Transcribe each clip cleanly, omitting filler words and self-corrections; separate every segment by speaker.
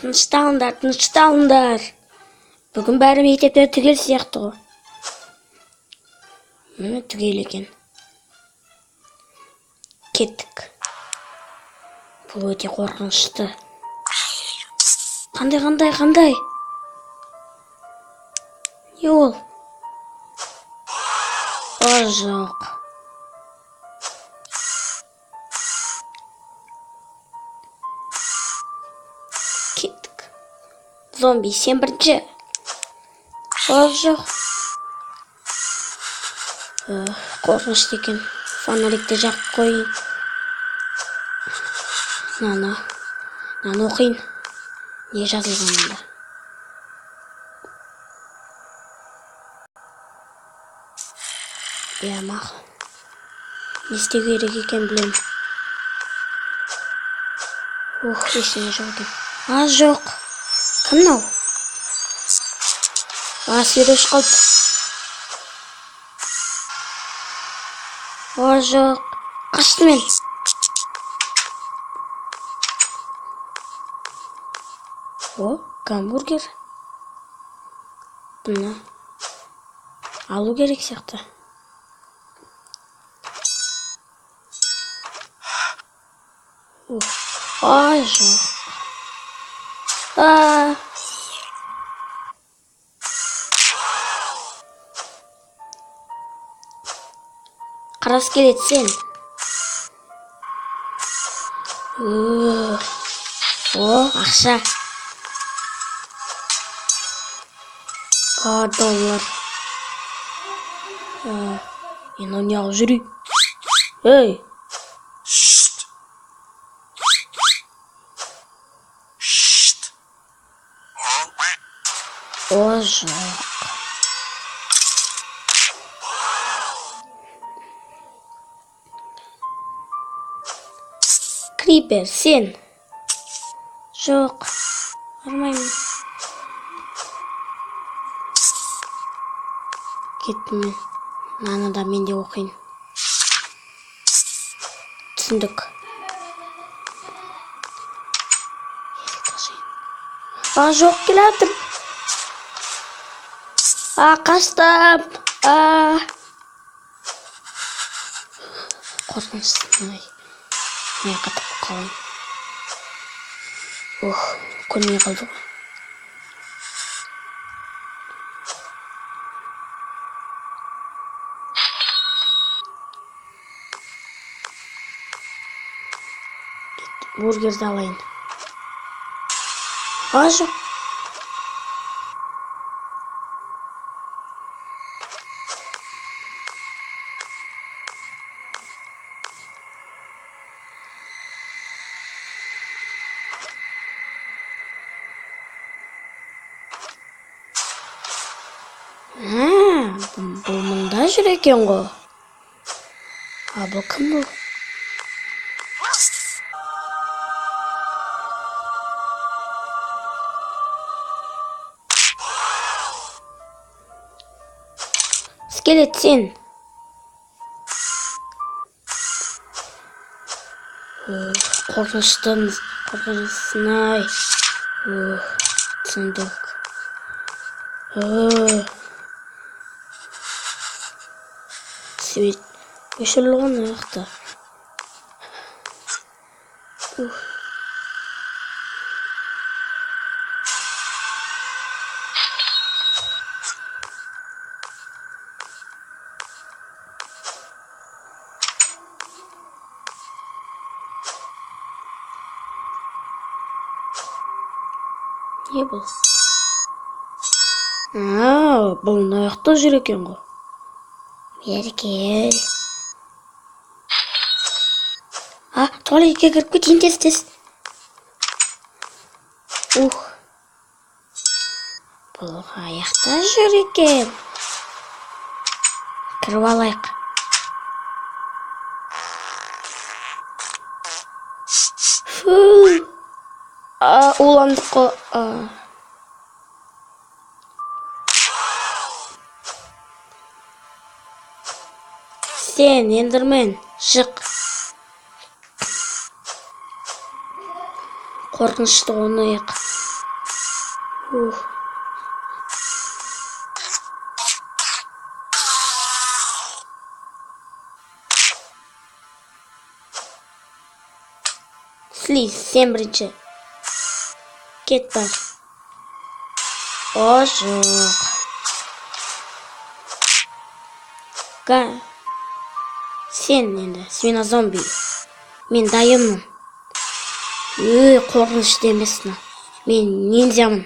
Speaker 1: Тынышталыңдар. Бүгін бәрі мектепте түгел сияқты ғой. Міне түгел екен. Кеттік. Бұл өте қорқынышты. Қандай? Не ол? Жоқ. Кеттік. Зомби, сен бірінші. Жоқ. Қорқынышты екен. Фонарикті жақып қойын. Наны оқиын. Не жазылған мұнда? Мақұл. Не істеу керек екен білем. Ештеңе жоқ екен. Жоқ. Кім мынау? Свет қалды. Жоқ. Қашты мен. Гамбургер. Бұны алу керек сияқты. Жоқ. Қарас келеді сен. Ақша. $. Мен ойнағып жүрейін. Ей! Жоқ. Крипер, сен. Жоқ. Бармаймын. Кеттім мен. Наны да мен де оқиын. Түсіндік. Жоқ, келатыр. Қастым. Қорқынышты. Мен қатып қалайын. Көрмей қалды ғой. Бургерді алайын. Жоқ. Бұл мұнда жүр екен ғой. Бұл кім бұл? Скелет, сен. Қорқыныштысың-ай. Түсіндік. Свет өшірілген аяқта. Не бұл? Бұл аяқта жүр екен ғой. Бері. Туалетке кіріп кетейін тез. Бұл аяқта жүр екен. Кіріп алайық. Уландық қой. Сен, ендермен, шық. Қорқынышты ойнайық. Uh. Slice, sen birinchi. Ket bor. Oshiq. Sen endi, sen zombi. Men dayimman. Qo'rqinchli emasman. Men ninjaman.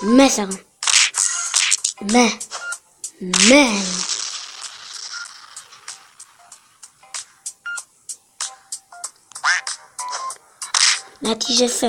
Speaker 1: Nima sag'in? Nima? Natijasi